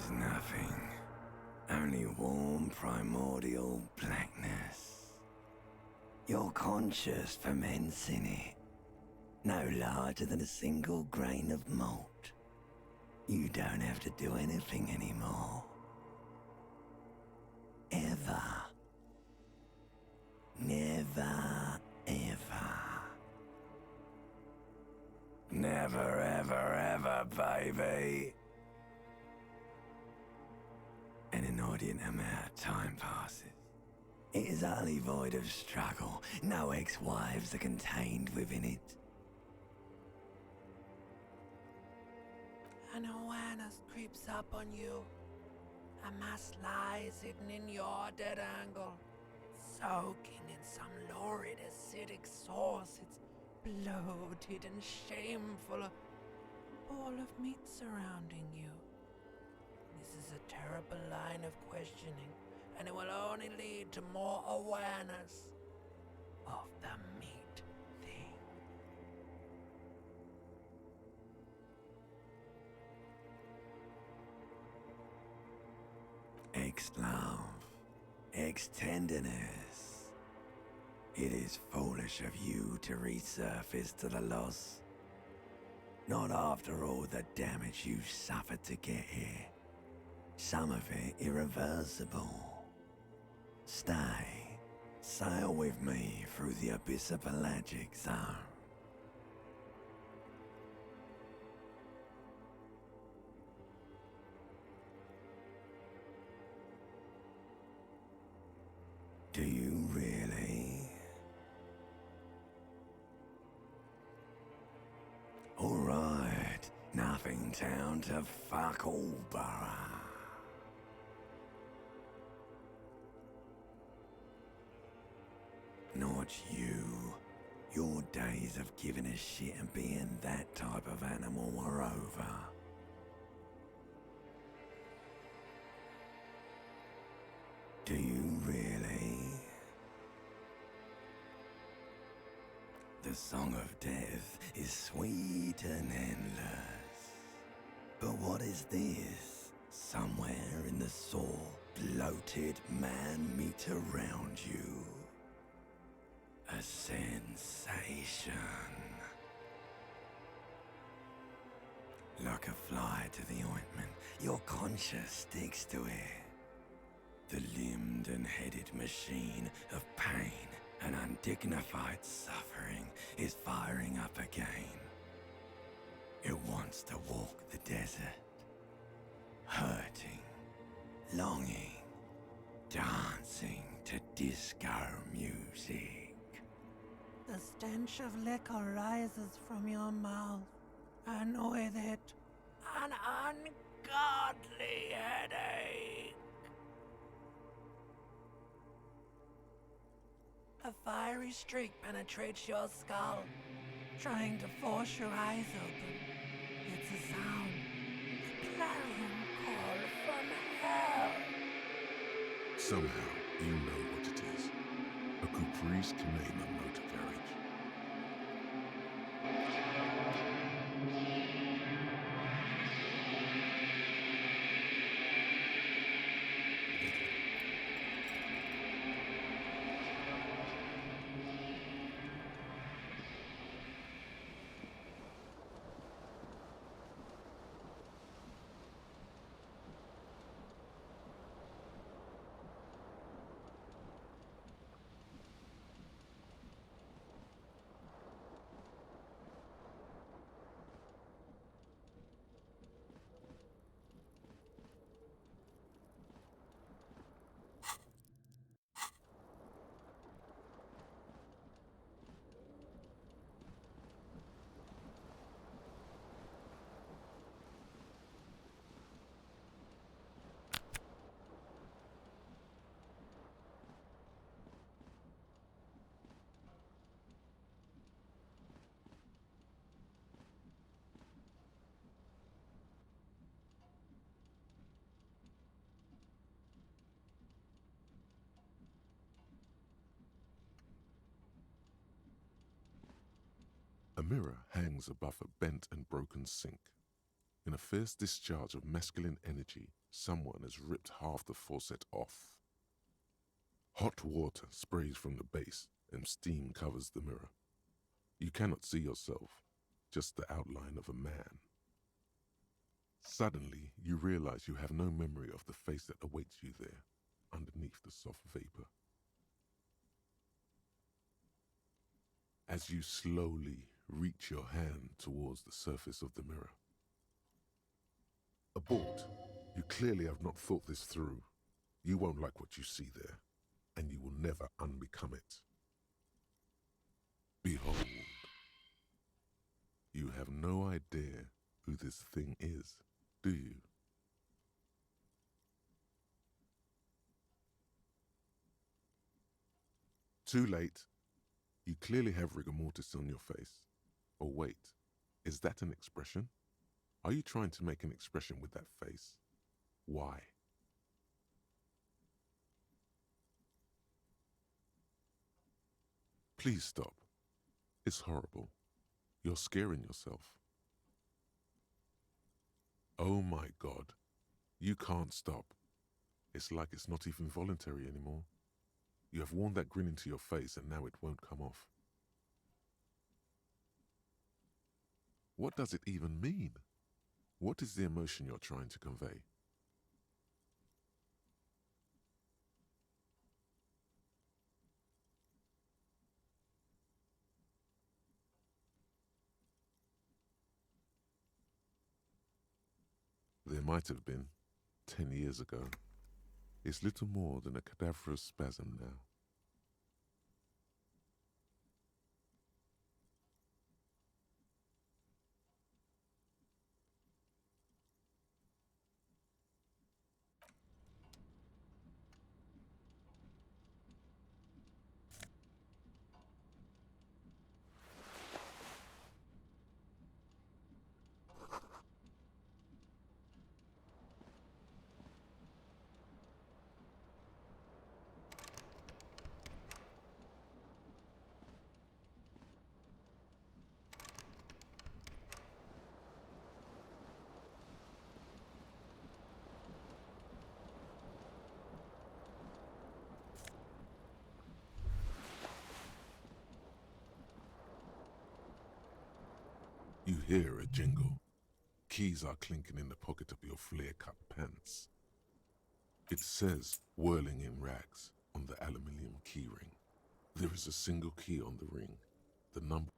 There's nothing. Only warm primordial blackness. Your conscious ferments in it. No larger than a single grain of malt. You don't have to do anything anymore. Ever. Never, ever. Never, ever, ever, baby. An inordinate amount of time passes. It is utterly void of struggle. No ex-wives are contained within it. An awareness creeps up on you. A mass lies hidden in your dead angle, soaking in some lurid acidic sauce. It's bloated and shameful, a ball of meat surrounding you. This is a terrible line of questioning, and it will only lead to more awareness of the meat thing. Ex-love, ex-tenderness. It is foolish of you to resurface to the loss. Not after all the damage you suffered to get here. Some of it irreversible. Stay. Sail with me through the abyss of pelagic zone. Do you really? Alright, nothing town to fuck all borough. Not you. Your days of giving a shit and being that type of animal are over. Do you really? The song of death is sweet and endless. But what is this? Somewhere in the soul, bloated man meet around you. A sensation. Like a fly to the ointment, your conscience sticks to it. The limbed and headed machine of pain and undignified suffering is firing up again. It wants to walk the desert, hurting, longing, dancing to disco music. The stench of liquor rises from your mouth, and with it, an ungodly headache. A fiery streak penetrates your skull, trying to force your eyes open. It's a sound, a clarion call from hell. Somehow, you know what it is. A caprice to name a motor garage. A mirror hangs above a bent and broken sink. In a fierce discharge of masculine energy, someone has ripped half the faucet off. Hot water sprays from the base and steam covers the mirror. You cannot see yourself, just the outline of a man. Suddenly, you realize you have no memory of the face that awaits you there, underneath the soft vapor. As you slowly reach your hand towards the surface of the mirror. Abort. You clearly have not thought this through. You won't like what you see there, and you will never unbecome it. Behold. You have no idea who this thing is, do you? Too late. You clearly have rigor mortis on your face. Or wait, is that an expression? Are you trying to make an expression with that face? Why? Please stop. It's horrible. You're scaring yourself. Oh my God. You can't stop. It's like it's not even voluntary anymore. You have worn that grin into your face and now it won't come off. What does it even mean? What is the emotion you're trying to convey? There might have been, 10 years ago. It's little more than a cadaverous spasm now. You hear a jingle. Keys are clinking in the pocket of your flare-cut pants. It says, whirling in rags, on the aluminium key ring. There is a single key on the ring. The number...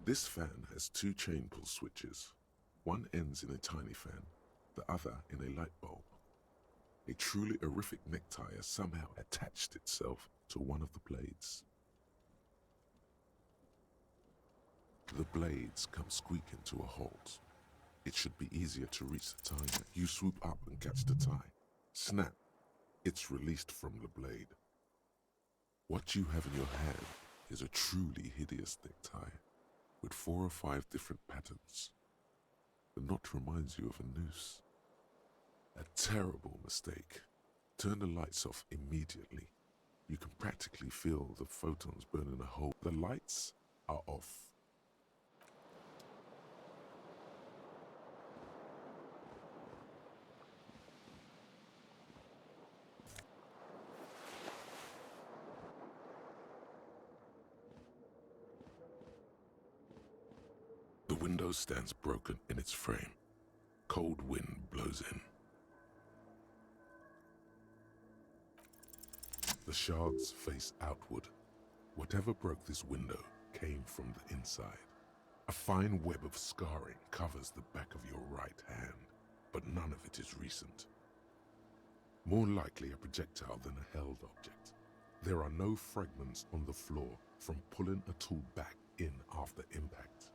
This fan has two chain pull switches. One ends in a tiny fan, the other in a light bulb. A truly horrific necktie has somehow attached itself to one of the blades. The blades come squeaking to a halt. It should be easier to reach the tie. You swoop up and catch the tie. Snap! It's released from the blade. What you have in your hand is a truly hideous necktie, with 4 or 5 different patterns. The knot reminds you of a noose. A terrible mistake. Turn the lights off immediately. You can practically feel the photons burning a hole. The lights are off. The window stands broken in its frame. Cold wind blows in. The shards face outward. Whatever broke this window came from the inside. A fine web of scarring covers the back of your right hand, but none of it is recent. More likely a projectile than a held object. There are no fragments on the floor from pulling a tool back in after impact.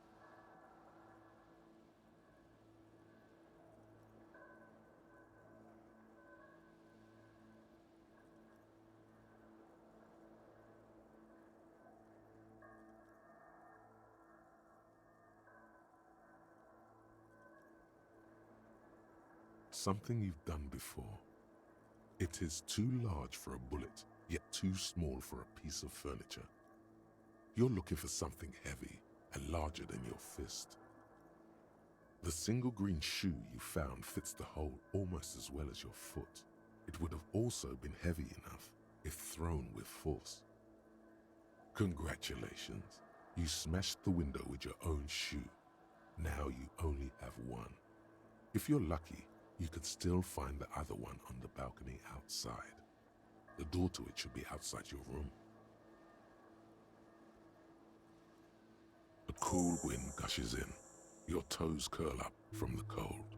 something you've done before. It is too large for a bullet, yet too small for a piece of furniture. You're looking for something heavy and larger than your fist. The single green shoe you found fits the hole almost as well as your foot. It would have also been heavy enough if thrown with force. Congratulations, you smashed the window with your own shoe. Now you only have one. If you're lucky, you could still find the other one on the balcony outside. The door to it should be outside your room. A cool wind gushes in. Your toes curl up from the cold.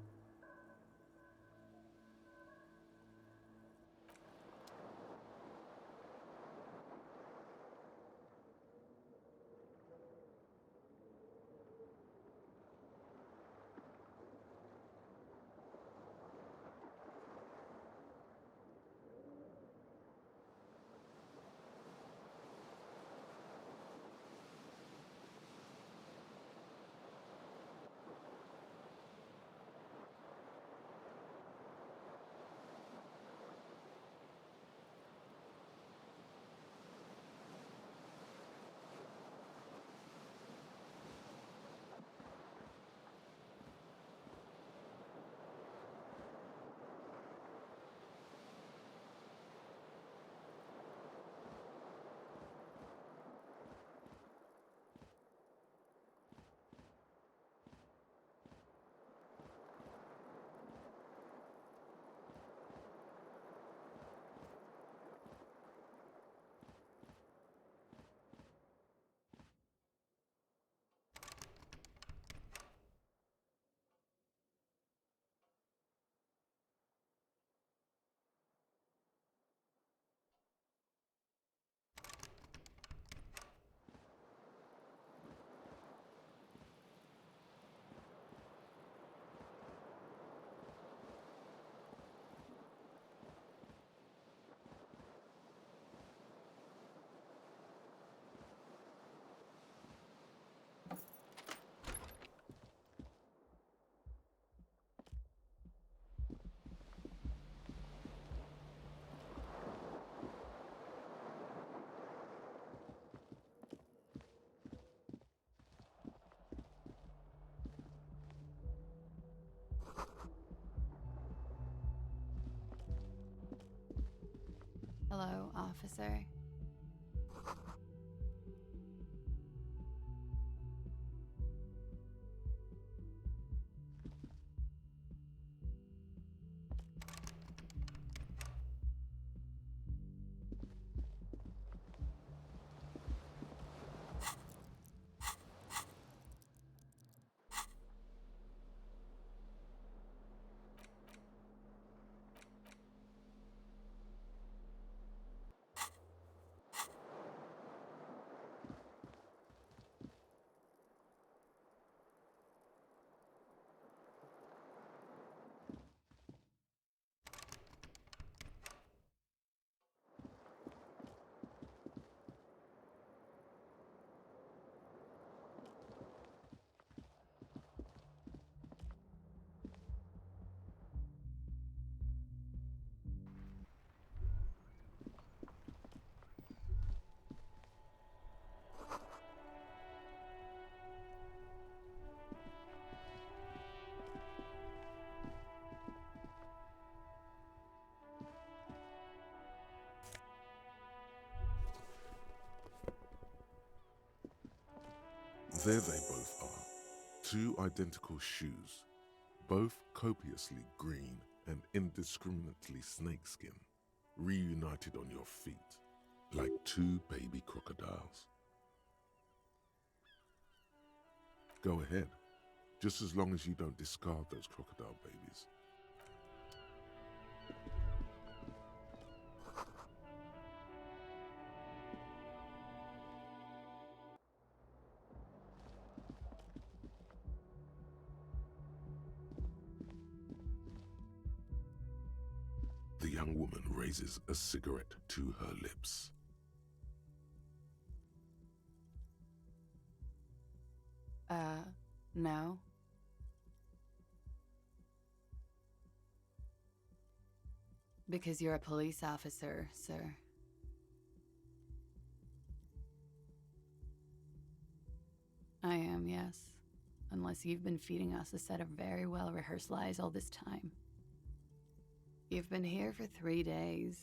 Hello, officer. There they both are. Two identical shoes, both copiously green and indiscriminately snakeskin, reunited on your feet, like two baby crocodiles. Go ahead, just as long as you don't discard those crocodile babies. The young woman raises a cigarette to her lips. No. Because you're a police officer, sir. I am, yes. Unless you've been feeding us a set of very well-rehearsed lies all this time. You've been here for 3 days.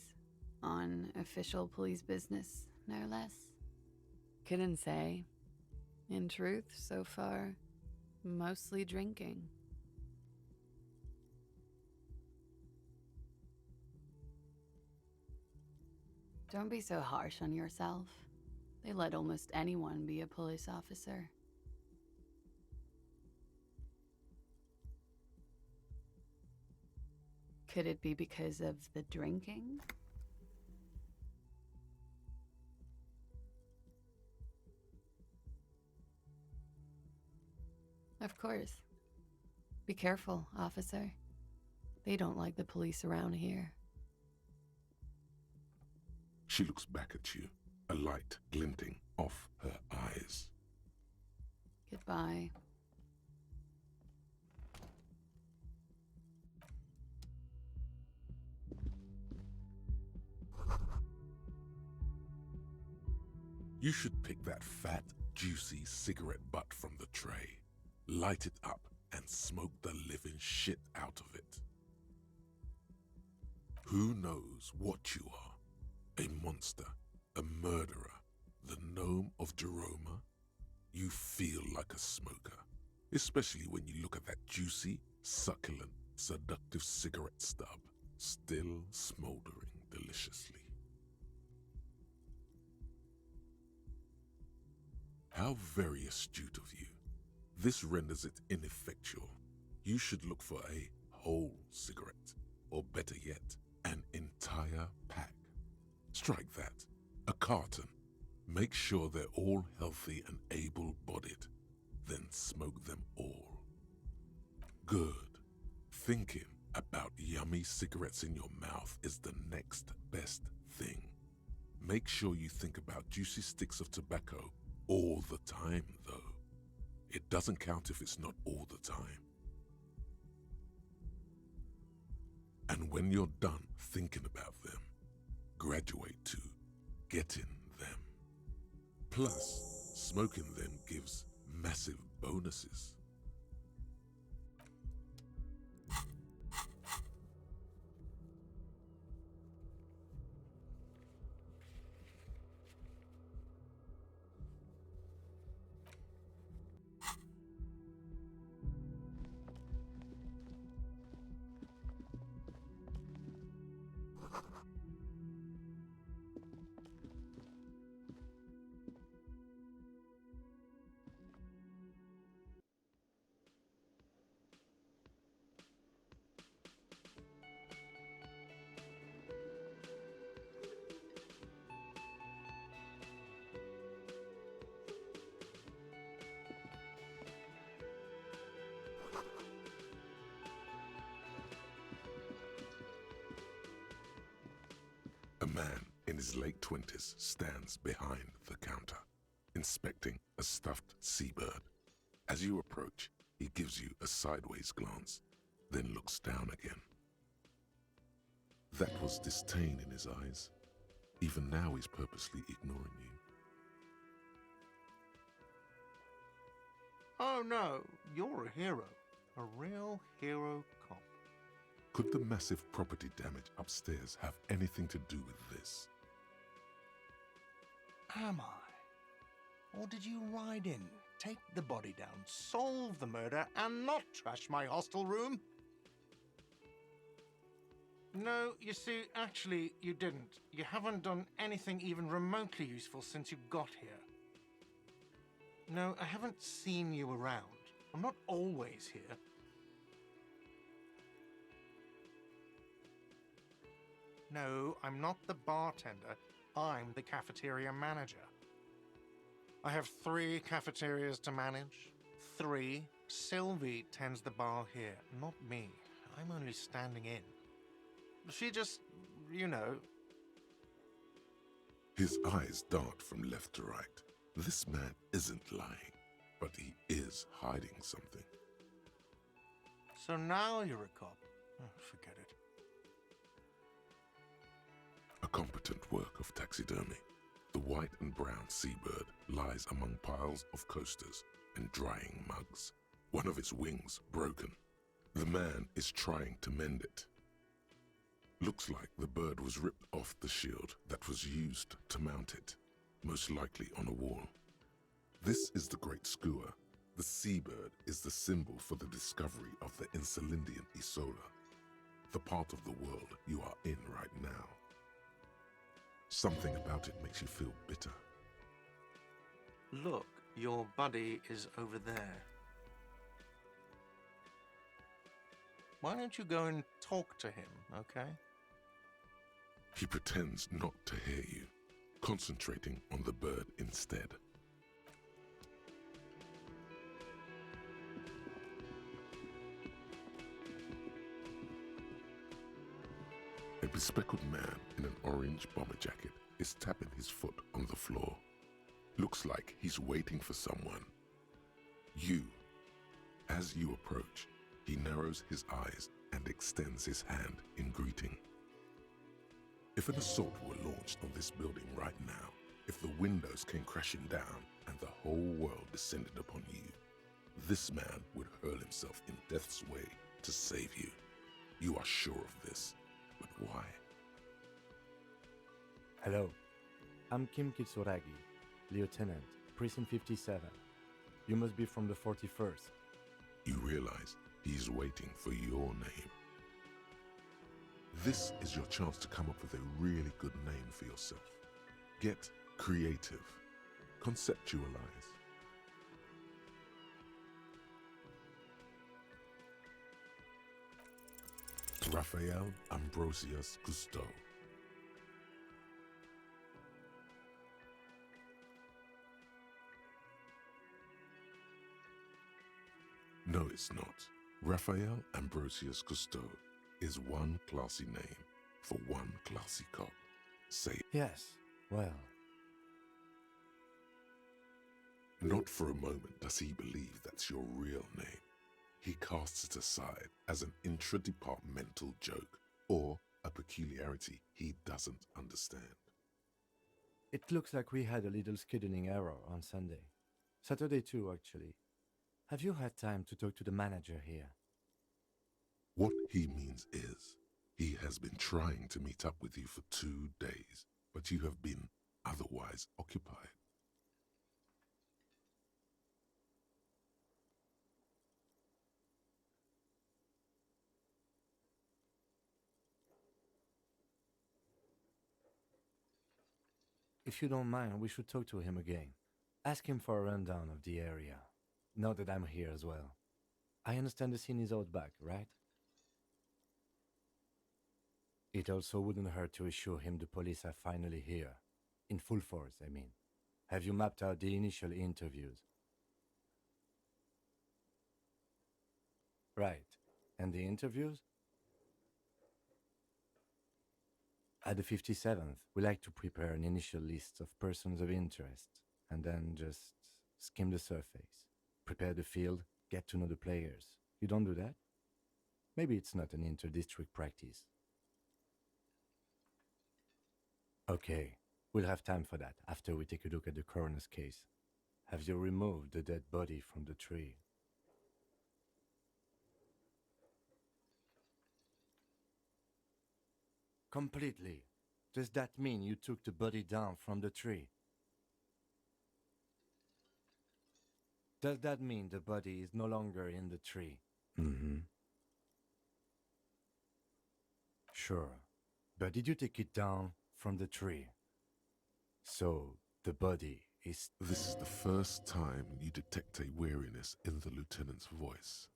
On official police business, no less. Couldn't say. In truth, so far, mostly drinking. Don't be so harsh on yourself. They let almost anyone be a police officer. Could it be because of the drinking? Of course. Be careful, officer. They don't like the police around here. She looks back at you, a light glinting off her eyes. Goodbye. You should pick that fat, juicy cigarette butt from the tray, light it up, and smoke the living shit out of it. Who knows what you are? A monster, a murderer, the gnome of Jeroma? You feel like a smoker, especially when you look at that juicy, succulent, seductive cigarette stub, still smoldering deliciously. How very astute of you. This renders it ineffectual. You should look for a whole cigarette, or better yet, an entire pack. Strike that. A carton. Make sure they're all healthy and able-bodied. Then smoke them all. Good. Thinking about yummy cigarettes in your mouth is the next best thing. Make sure you think about juicy sticks of tobacco all the time, though. It doesn't count if it's not all the time. And when you're done thinking about them, graduate to getting them. Plus, smoking them gives massive bonuses. A man in his late 20s stands behind the counter, inspecting a stuffed seabird. As you approach, he gives you a sideways glance, then looks down again. That was disdain in his eyes. Even now he's purposely ignoring you. Oh no, you're a hero. A real hero cop. Could the massive property damage upstairs have anything to do with this? Am I? Or did you ride in, take the body down, solve the murder, and not trash my hostel room? No, you see, actually, you didn't. You haven't done anything even remotely useful since you got here. No, I haven't seen you around. I'm not always here. No, I'm not the bartender. I'm the cafeteria manager. I have 3 cafeterias to manage. 3. Sylvie tends the bar here, not me. I'm only standing in. She just, you know. His eyes dart from left to right. This man isn't lying, but he is hiding something. So now you're a cop. Oh, forget it. potent work of taxidermy. The white and brown seabird lies among piles of coasters and drying mugs, one of its wings broken. The man is trying to mend it. Looks like the bird was ripped off the shield that was used to mount it, most likely on a wall. This is the Great Skua. The seabird is the symbol for the discovery of the Insulindian Isola, the part of the world you are in right now. Something about it makes you feel bitter. Look, your buddy is over there. Why don't you go and talk to him, okay? He pretends not to hear you, concentrating on the bird instead. A bespectacled man in an orange bomber jacket is tapping his foot on the floor. Looks like he's waiting for someone. As you approach, he narrows his eyes and extends his hand in greeting. If an assault were launched on this building right now, if the windows came crashing down and the whole world descended upon you, this man would hurl himself in death's way to save you. You are sure of this, but why? Hello, I'm Kim Kitsuragi, Lieutenant, Precinct 57. You must be from the 41st. You realize he's waiting for your name. This is your chance to come up with a really good name for yourself. Get creative. Conceptualize. Raphael Ambrosius Cousteau. No, it's not. Raphael Ambrosius Cousteau is one classy name for one classy cop. Say it. Yes, well, Not for a moment does he believe that's your real name. He casts it aside as an intradepartmental joke or a peculiarity he doesn't understand. it looks like we had a little scheduling error on Sunday. Saturday too, actually. Have you had time to talk to the manager here? What he means is, he has been trying to meet up with you for 2 days, but you have been otherwise occupied. If you don't mind, we should talk to him again. Ask him for a rundown of the area. Now that I'm here as well. I understand the scene is out back, right? It also wouldn't hurt to assure him the police are finally here. In full force, I mean. Have you mapped out the initial interviews? Right. And the interviews? At the 57th, we like to prepare an initial list of persons of interest, and then just skim the surface. Prepare the field, get to know the players. You don't do that? Maybe it's not an inter-district practice. Okay, we'll have time for that after we take a look at the coroner's case. Have you removed the dead body from the tree? Completely. Does that mean you took the body down from the tree? Does that mean the body is no longer in the tree? Mm-hmm. Sure. But did you take it down from the tree? So, the body is... This is the first time you detect a weariness in the lieutenant's voice.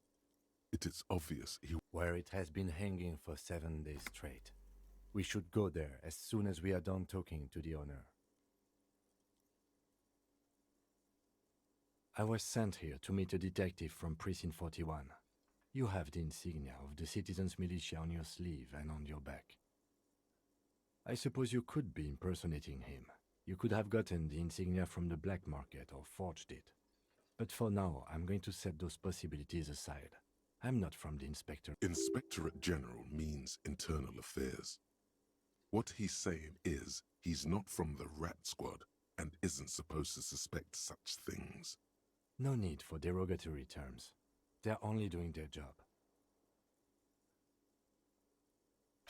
It is obvious he... where it has been hanging for 7 days straight. We should go there as soon as we are done talking to the owner. I was sent here to meet a detective from Precinct 41. You have the insignia of the citizens' militia on your sleeve and on your back. I suppose you could be impersonating him. You could have gotten the insignia from the black market or forged it. But for now, I'm going to set those possibilities aside. I'm not from the Inspector. Inspectorate General means internal affairs. What he's saying is he's not from the Rat Squad and isn't supposed to suspect such things. No need for derogatory terms. They're only doing their job.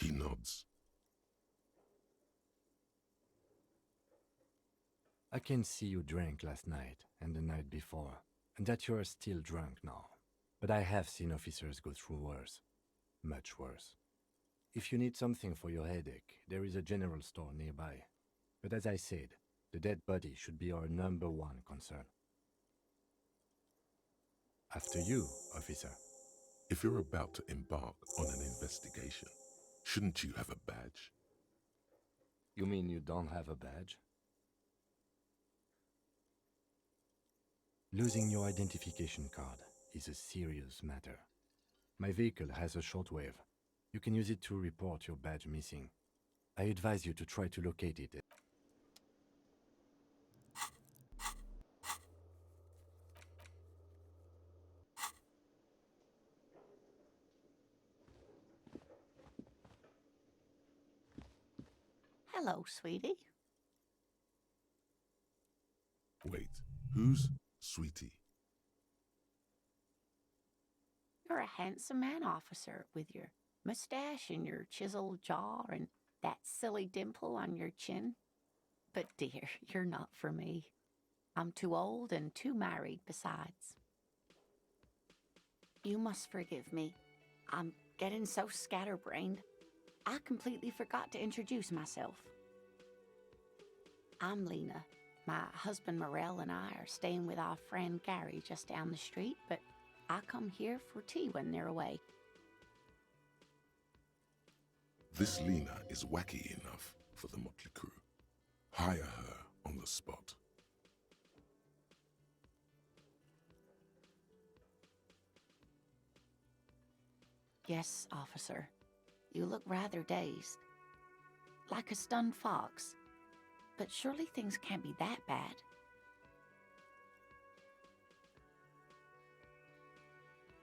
He nods. I can see you drank last night and the night before, and that you are still drunk now. But I have seen officers go through worse. Much worse. If you need something for your headache, there is a general store nearby. But as I said, the dead body should be our #1 concern. After you, officer. If you're about to embark on an investigation, shouldn't you have a badge? You mean you don't have a badge? Losing your identification card is a serious matter. My vehicle has a shortwave. You can use it to report your badge missing. I advise you to try to locate it. Hello, sweetie. Wait, who's Sweetie? You're a handsome man, officer, with your mustache and your chiseled jaw and that silly dimple on your chin. But dear, you're not for me. I'm too old and too married besides. You must forgive me. I'm getting so scatterbrained. I completely forgot to introduce myself. I'm Lena. My husband Morel and I are staying with our friend Gary just down the street, but I come here for tea when they're away. This Lena is wacky enough for the motley crew. Hire her on the spot. Yes, officer. You look rather dazed. Like a stunned fox. But surely things can't be that bad.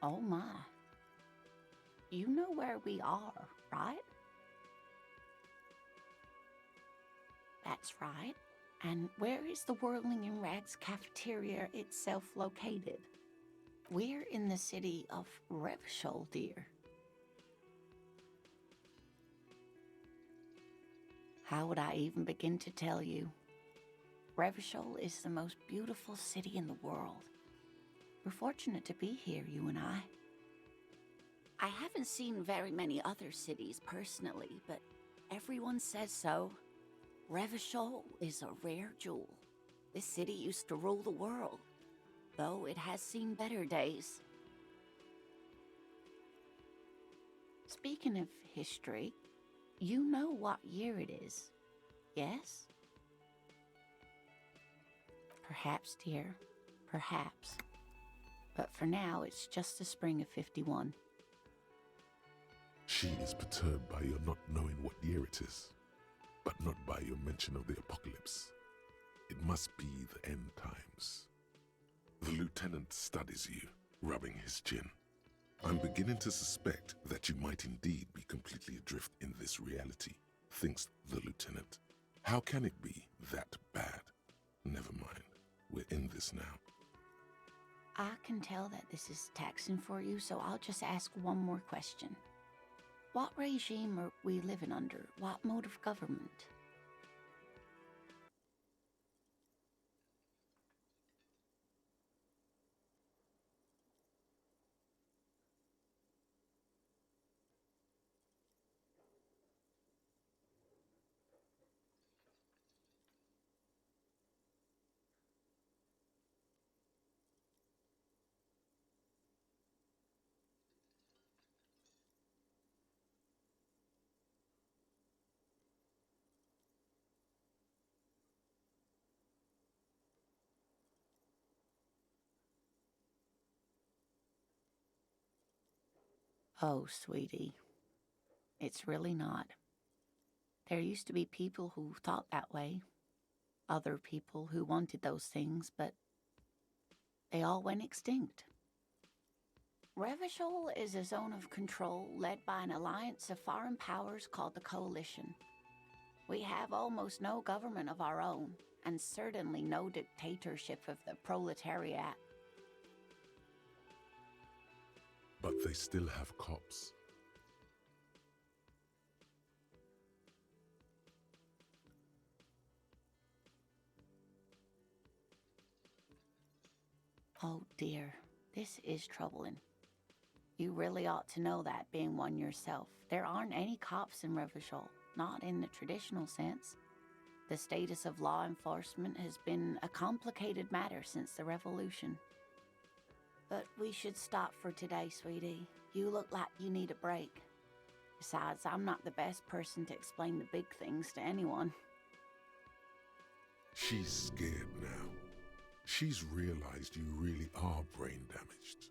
Oh my. You know where we are, right? That's right. And where is the Whirling in Rags cafeteria itself located? We're in the city of Revachol, dear. How would I even begin to tell you? Revachol is the most beautiful city in the world. We're fortunate to be here, you and I. I haven't seen very many other cities personally, but everyone says so. Revachol is a rare jewel. This city used to rule the world, though it has seen better days. Speaking of history, you know what year it is, yes? Perhaps, dear, perhaps. But for now, it's just the spring of 51. She is perturbed by your not knowing what year it is, but not by your mention of the apocalypse. It must be the end times. The lieutenant studies you, rubbing his chin. I'm beginning to suspect that you might indeed be completely adrift in this reality, thinks the lieutenant. How can it be that bad? Never mind, we're in this now. I can tell that this is taxing for you, so I'll just ask one more question. What regime are we living under? What mode of government? Oh, sweetie, it's really not. There used to be people who thought that way. Other people who wanted those things, but they all went extinct. Revachol is a zone of control led by an alliance of foreign powers called the Coalition. We have almost no government of our own, and certainly no dictatorship of the proletariat. But they still have cops. Oh dear, this is troubling. You really ought to know that, being one yourself. There aren't any cops in Revachol, not in the traditional sense. The status of law enforcement has been a complicated matter since the revolution. But we should stop for today, sweetie. You look like you need a break. Besides, I'm not the best person to explain the big things to anyone. She's scared now. She's realized you really are brain damaged.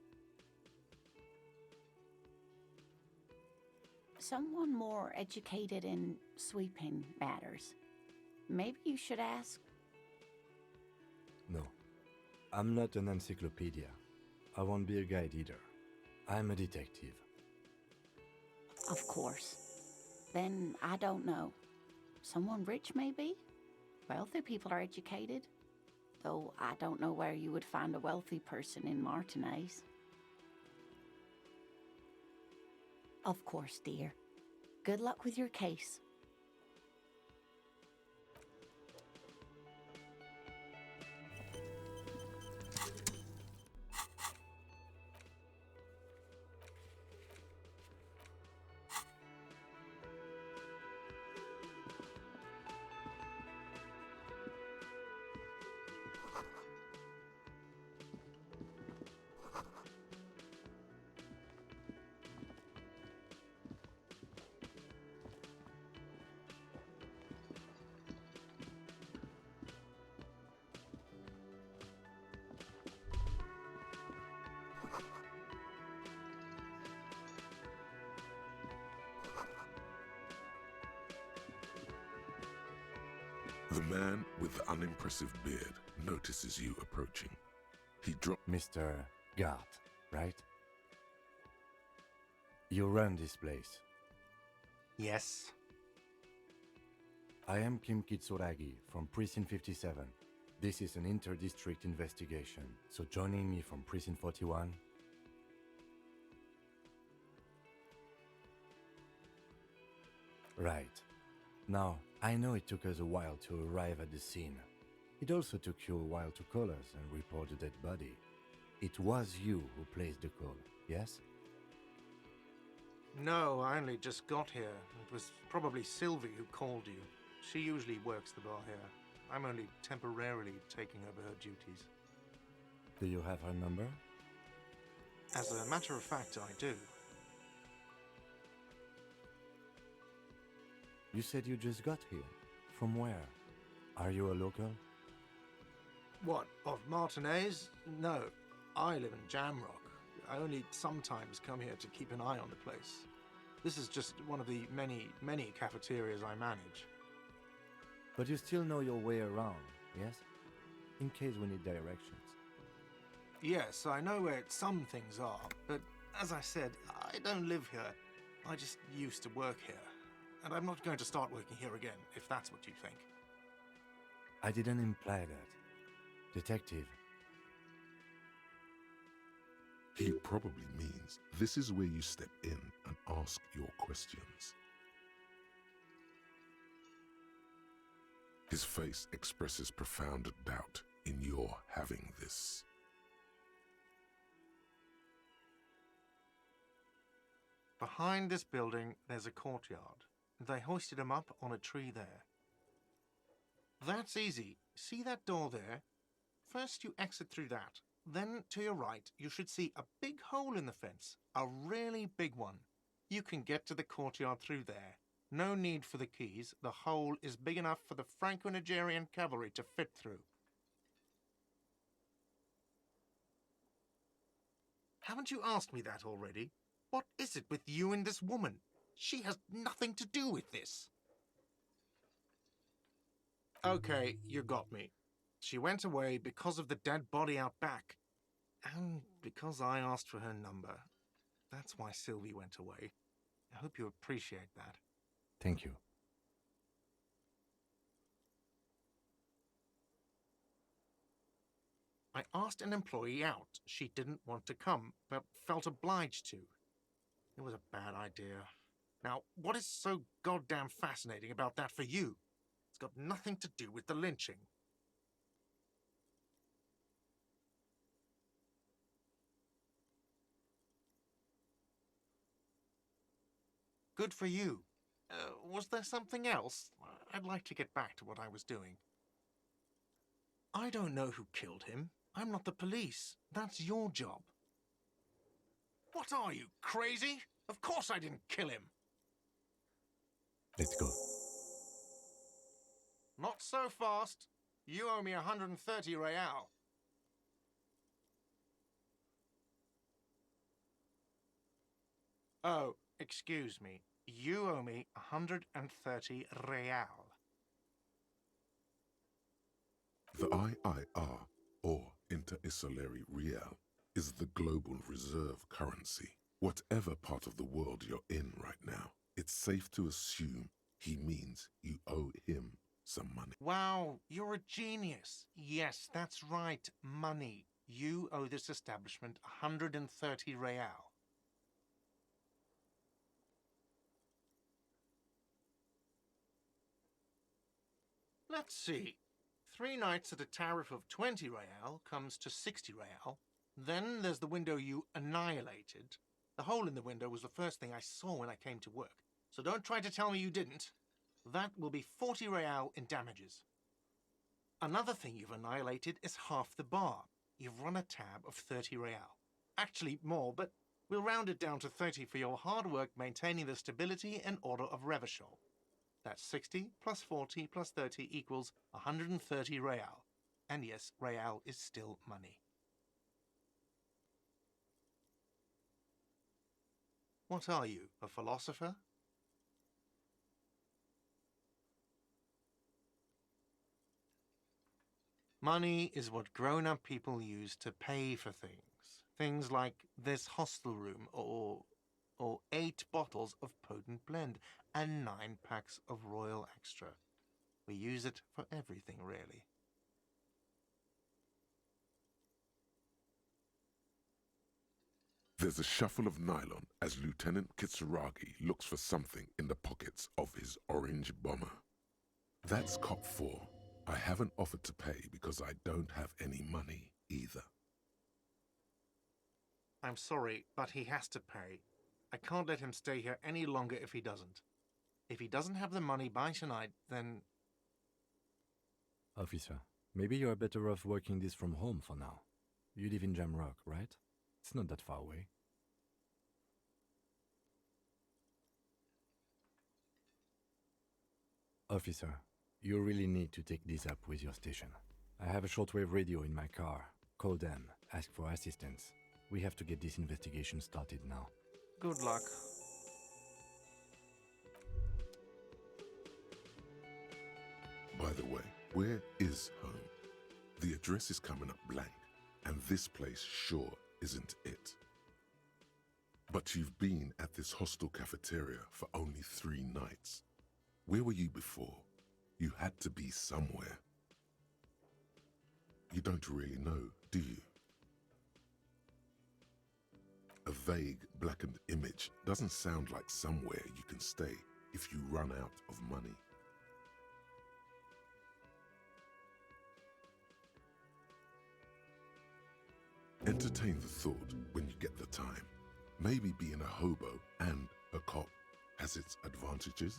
Someone more educated in sweeping matters. Maybe you should ask. No, I'm not an encyclopedia. I won't be a guide either. I'm a detective. Of course. Then I don't know. Someone rich, maybe? Wealthy people are educated. Though I don't know where you would find a wealthy person in Martinez. Of course, dear. Good luck with your case. The man with the unimpressive beard notices you approaching. He drops. Mr. Gart, right? You run this place. Yes. I am Kim Kitsuragi from Precinct 57. This is an inter-district investigation, so joining me from Precinct 41... Right. Now, I know it took us a while to arrive at the scene. It also took you a while to call us and report the dead body. It was you who placed the call, yes? No, I only just got here. It was probably Sylvie who called you. She usually works the bar here. I'm only temporarily taking over her duties. Do you have her number? As a matter of fact, I do. You said you just got here. From where? Are you a local? What, of Martinez? No, I live in Jamrock. I only sometimes come here to keep an eye on the place. This is just one of the many cafeterias I manage. But you still know your way around, yes? In case we need directions. Yes, I know where some things are, but as I said, I don't live here. I just used to work here. And I'm not going to start working here again, if that's what you think. I didn't imply that. Detective. He probably means this is where you step in and ask your questions. His face expresses profound doubt in your having this. Behind this building, there's a courtyard. They hoisted him up on a tree there. That's easy. See that door there? First you exit through that. Then, to your right, you should see a big hole in the fence. A really big one. You can get to the courtyard through there. No need for the keys. The hole is big enough for the Franco-Nigerian cavalry to fit through. Haven't you asked me that already? What is it with you and this woman? She has nothing to do with this. Okay, you got me. She went away because of the dead body out back. And because I asked for her number. That's why Sylvie went away. I hope you appreciate that. Thank you. I asked an employee out. She didn't want to come, but felt obliged to. It was a bad idea. Now, what is so goddamn fascinating about that for you? It's got nothing to do with the lynching. Good for you. Was there something else? I'd like to get back to what I was doing. I don't know who killed him. I'm not the police. That's your job. What are you, crazy? Of course I didn't kill him. Let's go. Not so fast. You owe me 130 real. Oh, excuse me. You owe me 130 real. The IIR, or Inter-Isolary Real, is the global reserve currency. Whatever part of the world you're in right now, it's safe to assume he means you owe him some money. Wow, you're a genius. Yes, that's right, money. You owe this establishment 130 real. Let's see. 3 nights at a tariff of 20 real comes to 60 real. Then there's the window you annihilated. The hole in the window was the first thing I saw when I came to work. So don't try to tell me you didn't. That will be 40 real in damages. Another thing you've annihilated is half the bar. You've run a tab of 30 real. Actually, more, but we'll round it down to 30 for your hard work maintaining the stability and order of Revachol. That's 60 plus 40 plus 30 equals 130 real. And yes, real is still money. What are you, a philosopher? Money is what grown-up people use to pay for things. Things like this hostel room or 8 bottles of potent blend and 9 packs of Royal Extra. We use it for everything, really. There's a shuffle of nylon as Lieutenant Kitsuragi looks for something in the pockets of his orange bomber. That's cop 4. I haven't offered to pay because I don't have any money either. I'm sorry, but he has to pay. I can't let him stay here any longer if he doesn't. If he doesn't have the money by tonight, then... Officer, maybe you're better off working this from home for now. You live in Jamrock, right? It's not that far away. Officer, you really need to take this up with your station. I have a shortwave radio in my car. Call them, ask for assistance. We have to get this investigation started now. Good luck. By the way, where is home? The address is coming up blank, and this place sure isn't it. But you've been at this hostel cafeteria for only 3 nights. Where were you before? You had to be somewhere. You don't really know, do you? A vague, blackened image doesn't sound like somewhere you can stay if you run out of money. Entertain the thought when you get the time. Maybe being a hobo and a cop has its advantages.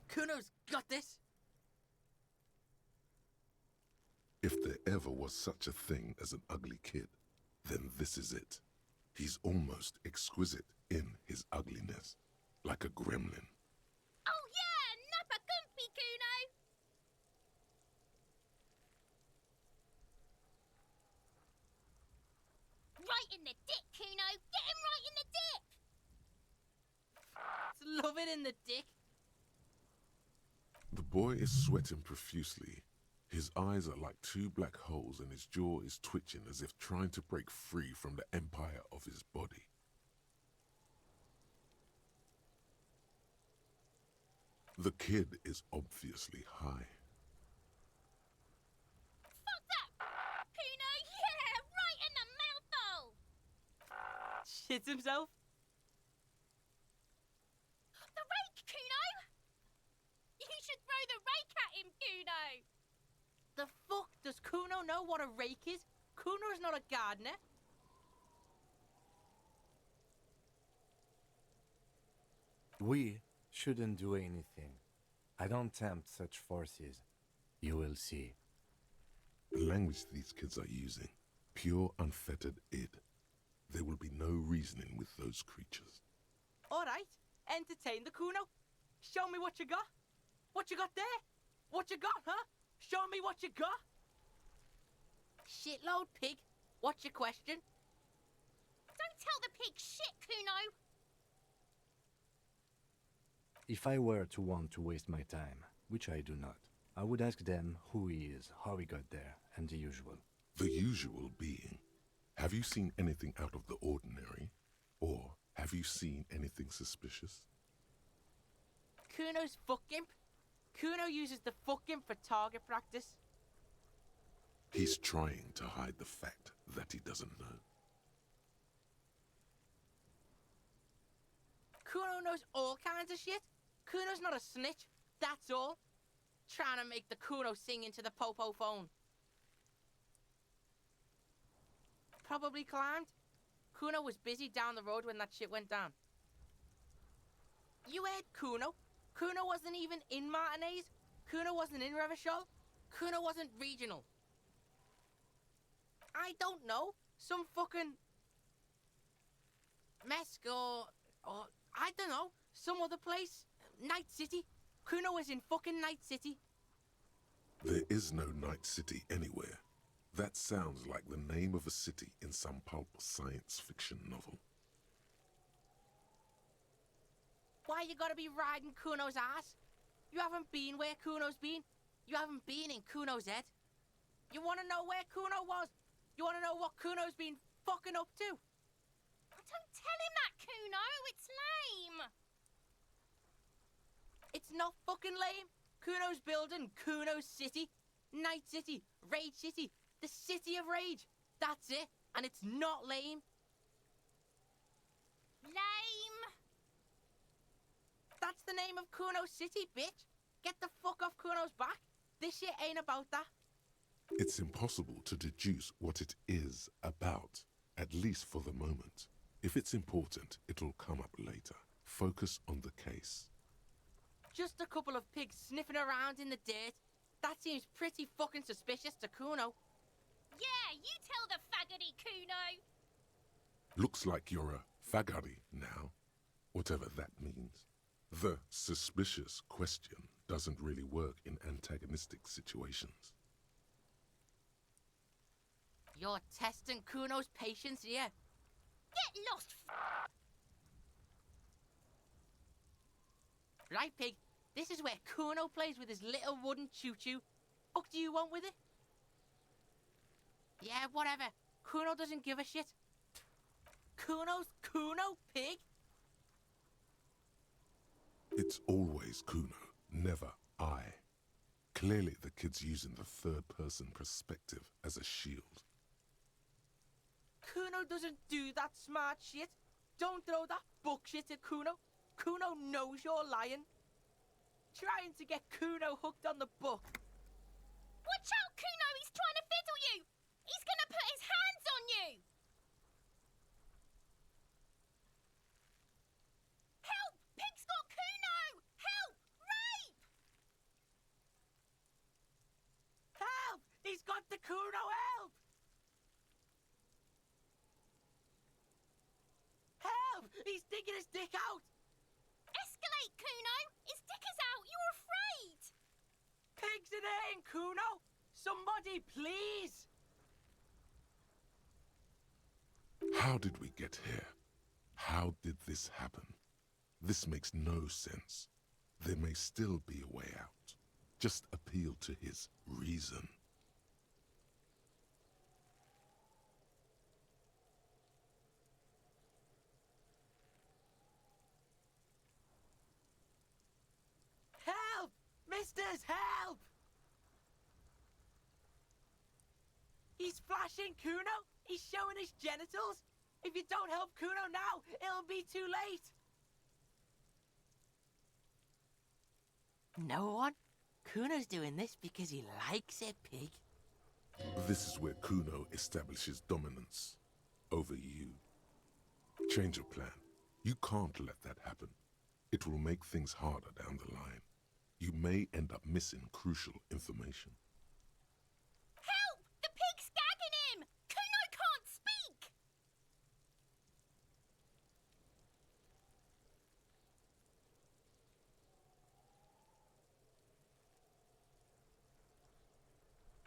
Kuno's got this. If there ever was such a thing as an ugly kid, then this is it. He's almost exquisite in his ugliness, like a gremlin. Oh yeah, nappa gumpy, Kuno! Right in the dick, Kuno! Get him right in the dick! It's love it in the dick. The boy is sweating profusely. His eyes are like two black holes and his jaw is twitching as if trying to break free from the empire of his body. The kid is obviously high. Fuck that! Kuno, yeah! Right in the mouthhole! Shits himself. The rake, Kuno! You should throw the rake at him, Kuno! The fuck does Kuno know what a rake is? Kuno's not a gardener. We shouldn't do anything. I don't tempt such forces. You will see. The language these kids are using, pure unfettered id. There will be no reasoning with those creatures. Alright, entertain the Kuno. Show me what you got. What you got there? What you got, huh? Show me what you got. Shitload pig. What's your question? Don't tell the pig shit, Kuno! If I were to want to waste my time, which I do not, I would ask them who he is, how he got there, and the usual. The usual being, have you seen anything out of the ordinary? Or have you seen anything suspicious? Kuno's fuck imp. Kuno uses the fuck imp for target practice. He's trying to hide the fact that he doesn't know. Kuno knows all kinds of shit. Kuno's not a snitch, that's all. Trying to make the Kuno sing into the popo phone. Probably climbed. Kuno was busy down the road when that shit went down. You heard Kuno. Kuno wasn't even in Martinez. Kuno wasn't in Revachol. Kuno wasn't regional. I don't know. Some fucking... Mesk or I don't know. Some other place. Night City. Kuno was in fucking Night City. There is no Night City anywhere. That sounds like the name of a city in some pulp science fiction novel. Why you gotta be riding Kuno's ass? You haven't been where Kuno's been. You haven't been in Kuno's head. You wanna know where Kuno was? You wanna know what Kuno's been fucking up to? Don't tell him that, Kuno! It's lame! It's not fucking lame. Kuno's building Kuno's City. Night City. Rage City. The City of Rage. That's it. And it's not lame. Lame! That's the name of Kuno's City, bitch. Get the fuck off Kuno's back. This shit ain't about that. It's impossible to deduce what it is about, at least for the moment. If it's important, it'll come up later. Focus on the case. Just a couple of pigs sniffing around in the dirt. That seems pretty fucking suspicious to Kuno. Yeah, you tell the faggoty, Kuno! Looks like you're a fagari now, whatever that means. The suspicious question doesn't really work in antagonistic situations. You're testing Kuno's patience here. Get lost, Right, pig? This is where Kuno plays with his little wooden choo-choo. Fuck do you want with it? Yeah, whatever. Kuno doesn't give a shit. Kuno's Kuno, pig? It's always Kuno, never I. Clearly the kid's using the third-person perspective as a shield. Kuno doesn't do that smart shit. Don't throw that book shit at Kuno. Kuno knows you're lying. Trying to get Kuno hooked on the book. Watch out, Kuno! He's trying to fiddle you! He's gonna put his hands on you! Help! Pig's got Kuno! Help! Rape! He's sticking his dick out! Escalate, Kuno! His dick is out! You're afraid! Pigs in here, Kuno! Somebody, please! How did we get here? How did this happen? This makes no sense. There may still be a way out. Just appeal to his reason. Help! Misters, help! He's flashing Kuno! He's showing his genitals! If you don't help Kuno now, it'll be too late! No one? Kuno's doing this because he likes it, pig. This is where Kuno establishes dominance over you. Change of plan. You can't let that happen. It will make things harder down the line. You may end up missing crucial information. Help! The pig's gagging him! Kuno can't speak!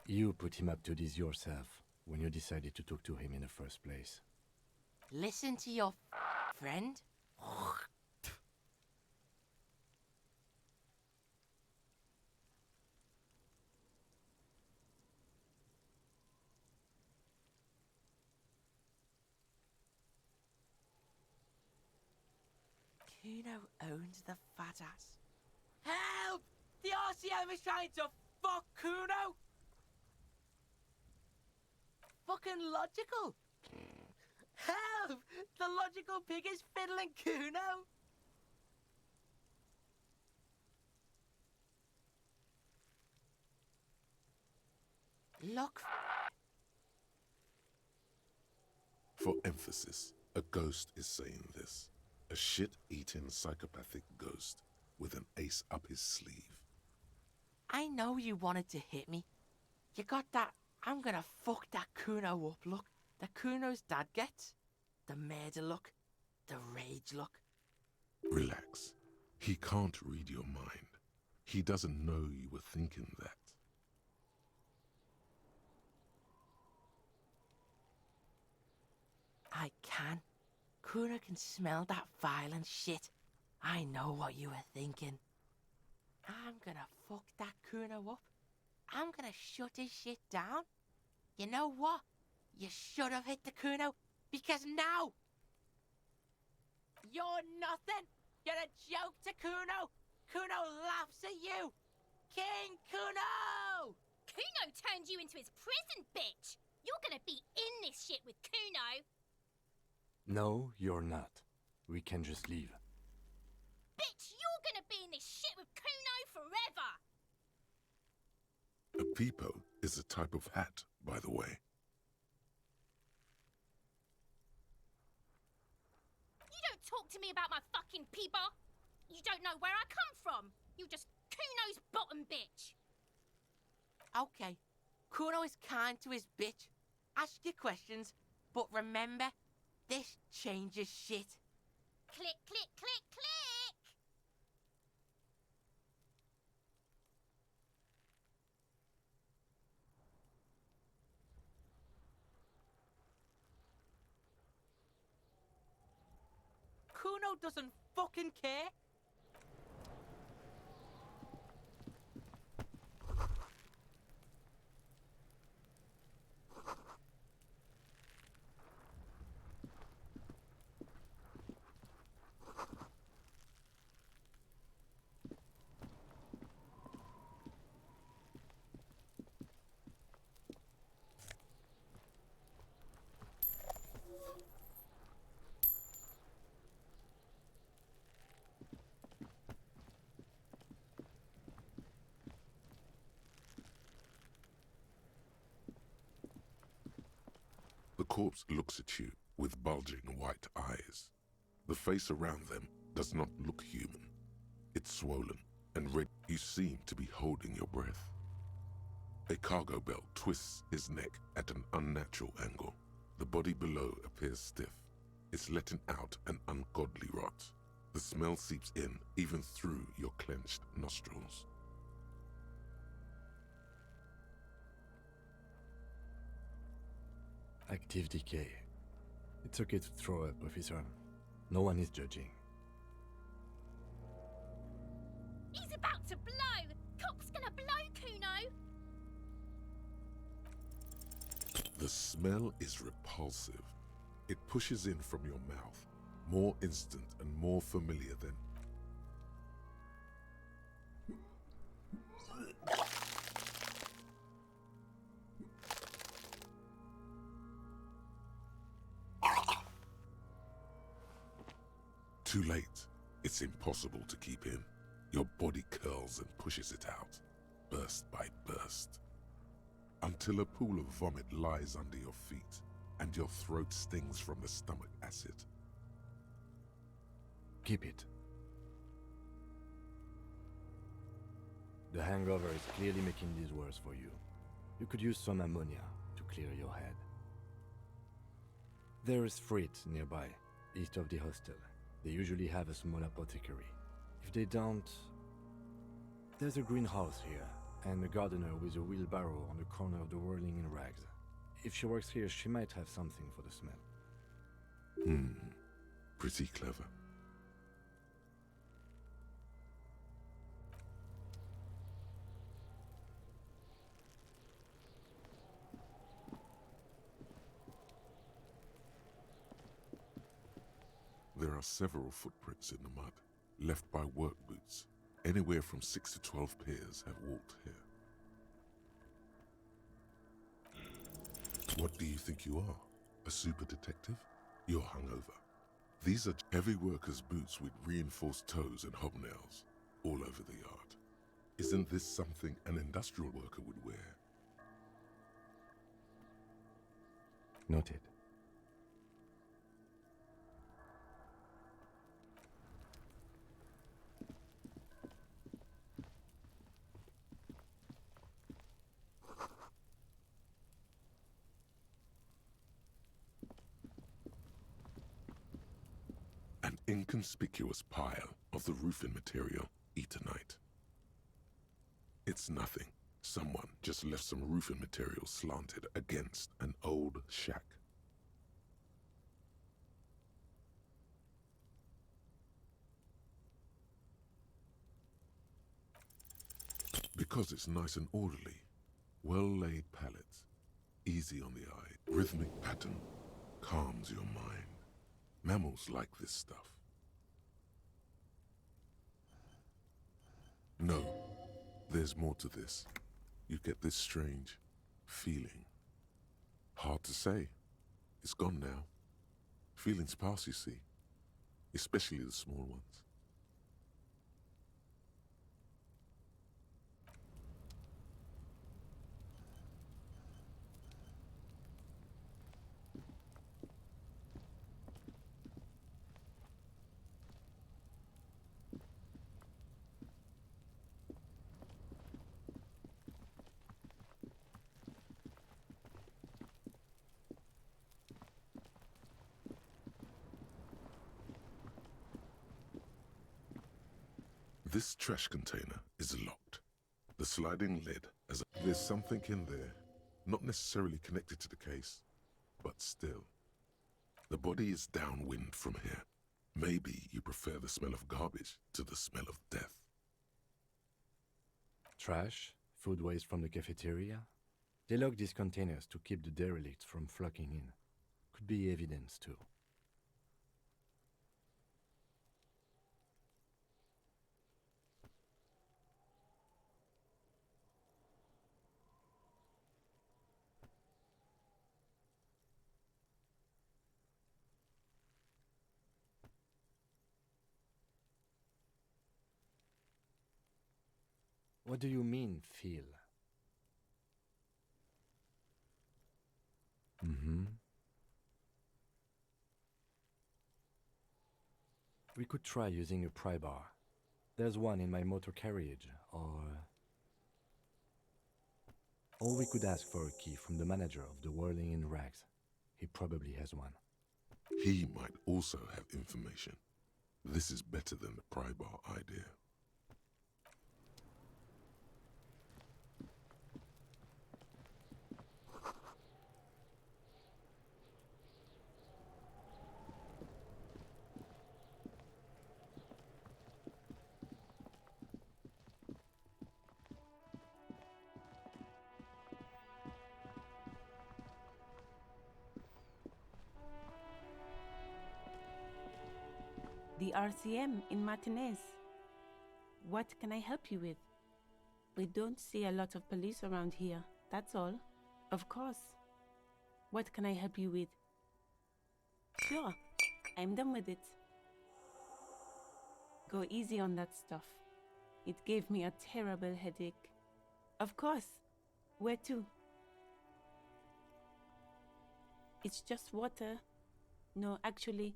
You put him up to this yourself when you decided to talk to him in the first place. Listen to your friend. Kuno owns the fat ass. Help! The RCM is trying to fuck Kuno! Fucking logical! Help! The logical pig is fiddling Kuno! Look. For emphasis, a ghost is saying this. A shit-eating psychopathic ghost with an ace up his sleeve. I know you wanted to hit me. You got that I'm gonna fuck that Kuno up look that Kuno's dad gets. The murder look. The rage look. Relax. He can't read your mind. He doesn't know you were thinking that. I can. Kuno can smell that violent shit. I know what you were thinking. I'm gonna fuck that Kuno up. I'm gonna shut his shit down. You know what? You should have hit the Kuno, because now... You're nothing! You're a joke to Kuno! Kuno laughs at you! King Kuno! Kuno turned you into his prison, bitch! You're gonna be in this shit with Kuno! No, you're not. We can just leave. Bitch, you're gonna be in this shit with Kuno forever! A peepo is a type of hat, by the way. You don't talk to me about my fucking peeper! You don't know where I come from! You're just Kuno's bottom bitch! Okay, Kuno is kind to his bitch. Ask your questions, but remember, this changes shit. Click, click, click, click! Kuno doesn't fucking care! The corpse looks at you with bulging white eyes. The face around them does not look human. It's swollen and red. You seem to be holding your breath. A cargo belt twists his neck at an unnatural angle. The body below appears stiff. It's letting out an ungodly rot. The smell seeps in, even through your clenched nostrils. Active decay. It's okay to throw up, officer. No one is judging. He's about to blow! Cock's gonna blow, Kuno! The smell is repulsive. It pushes in from your mouth, more instant and more familiar than... Too late. It's impossible to keep in. Your body curls and pushes it out, burst by burst, until a pool of vomit lies under your feet and your throat stings from the stomach acid. Keep it. The hangover is clearly making this worse for you. You could use some ammonia to clear your head. There is Frit nearby, east of the hostel. They usually have a small apothecary. If they don't... There's a greenhouse here, and a gardener with a wheelbarrow on the corner of the whirling in rags. If she works here, she might have something for the smell. Pretty clever. There are several footprints in the mud, left by work boots. Anywhere from 6 to 12 pairs have walked here. What do you think you are? A super detective? You're hungover. These are heavy workers' boots with reinforced toes and hobnails all over the yard. Isn't this something an industrial worker would wear? Noted. An inconspicuous pile of the roofing material, Eternite. It's nothing. Someone just left some roofing material slanted against an old shack. Because it's nice and orderly, well-laid pallets, easy on the eye, rhythmic pattern, calms your mind. Mammals like this stuff. No, there's more to this. You get this strange feeling. Hard to say. It's gone now. Feelings pass, you see. Especially the small ones. This trash container is locked. The sliding lid, there's something in there, not necessarily connected to the case, but still. The body is downwind from here. Maybe you prefer the smell of garbage to the smell of death. Trash, food waste from the cafeteria. They lock these containers to keep the derelicts from flocking in. Could be evidence too. What do you mean, feel? We could try using a pry bar. There's one in my motor carriage, or we could ask for a key from the manager of the Whirling in Rags. He probably has one. He might also have information. This is better than the pry bar idea. The RCM in Martinez. What can I help you with? We don't see a lot of police around here, that's all. Of course. What can I help you with? Sure, I'm done with it. Go easy on that stuff. It gave me a terrible headache. Of course. Where to? It's just water. No, actually,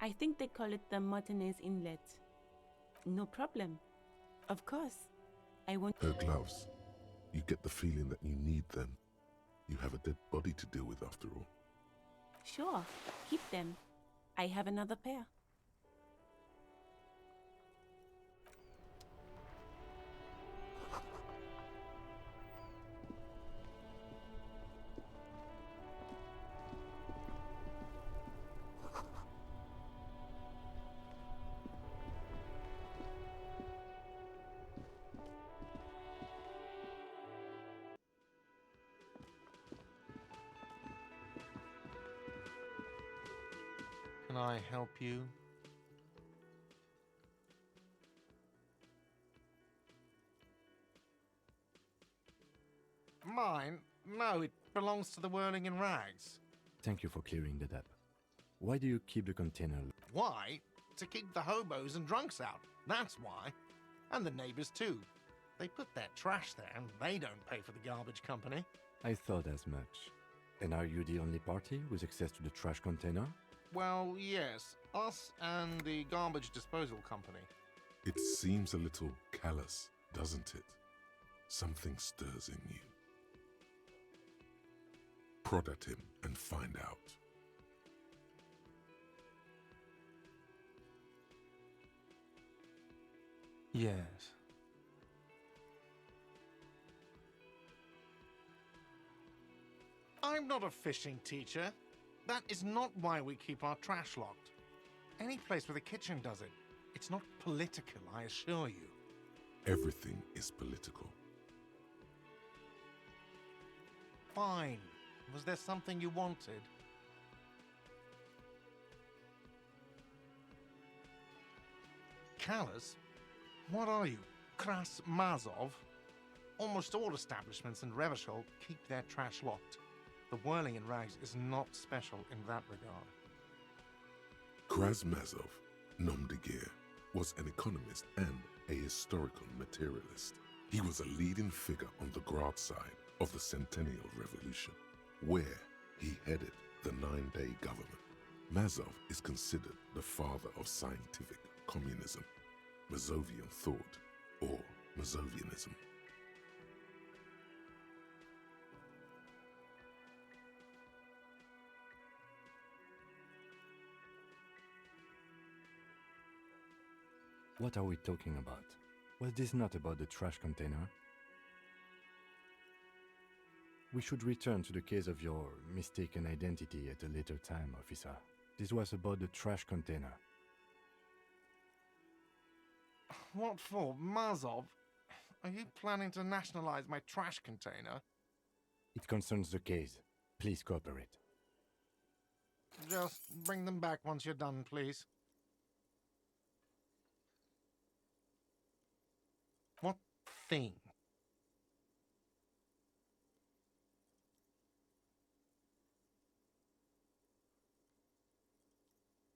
I think they call it the Martinez Inlet. No problem. Of course. I won't. Her gloves. You get the feeling that you need them. You have a dead body to deal with after all. Sure, keep them. I have another pair. Can I help you? Mine? No, it belongs to the Whirling in Rags. Thank you for clearing that up. Why do you keep the container? Why? To keep the hobos and drunks out. That's why. And the neighbors too. They put their trash there and they don't pay for the garbage company. I thought as much. And are you the only party with access to the trash container? Well, yes. Us and the garbage disposal company. It seems a little callous, doesn't it? Something stirs in you. Prod at him and find out. Yes. I'm not a fishing teacher. That is not why we keep our trash locked. Any place with a kitchen does it. It's not political, I assure you. Everything is political. Fine. Was there something you wanted? Callous? What are you, Kras Mazov? Almost all establishments in Revachol keep their trash locked. The Whirling in Rags is not special in that regard. Krasmazov, nom de guerre, was an economist and a historical materialist. He was a leading figure on the Grad side of the Centennial Revolution, where he headed the Nine-Day Government. Mazov is considered the father of scientific communism, Mazovian thought, or Mazovianism. What are we talking about? Was this not about the trash container? We should return to the case of your mistaken identity at a later time, officer. This was about the trash container. What for? Mazov? Are you planning to nationalize my trash container? It concerns the case. Please cooperate. Just bring them back once you're done, please. What thing?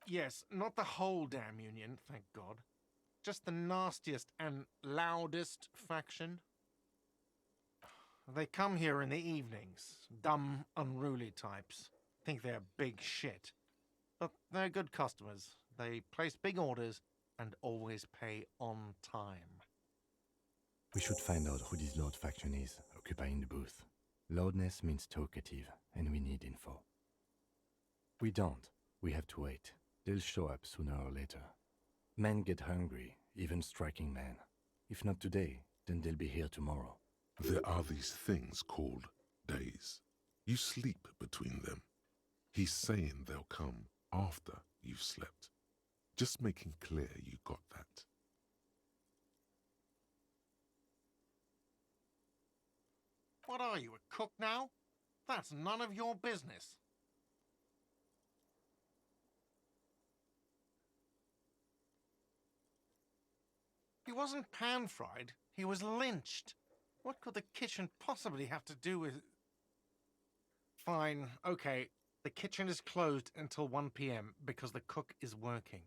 Yes, not the whole damn union, thank God. Just the nastiest and loudest faction. They come here in the evenings. Dumb, unruly types. Think they're big shit. But they're good customers. They place big orders and always pay on time. We should find out who this Lord faction is, occupying the booth. Loudness means talkative, and we need info. We don't. We have to wait. They'll show up sooner or later. Men get hungry, even striking men. If not today, then they'll be here tomorrow. There are these things called days. You sleep between them. He's saying they'll come after you've slept. Just making clear you got that. What are you, a cook now? That's none of your business. He wasn't pan-fried, he was lynched. What could the kitchen possibly have to do with... Fine, okay. The kitchen is closed until 1 p.m. because the cook is working.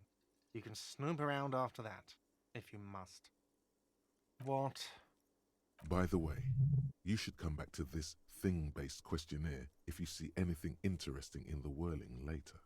You can snoop around after that, if you must. What? By the way, you should come back to this thing-based questionnaire if you see anything interesting in the whirling later.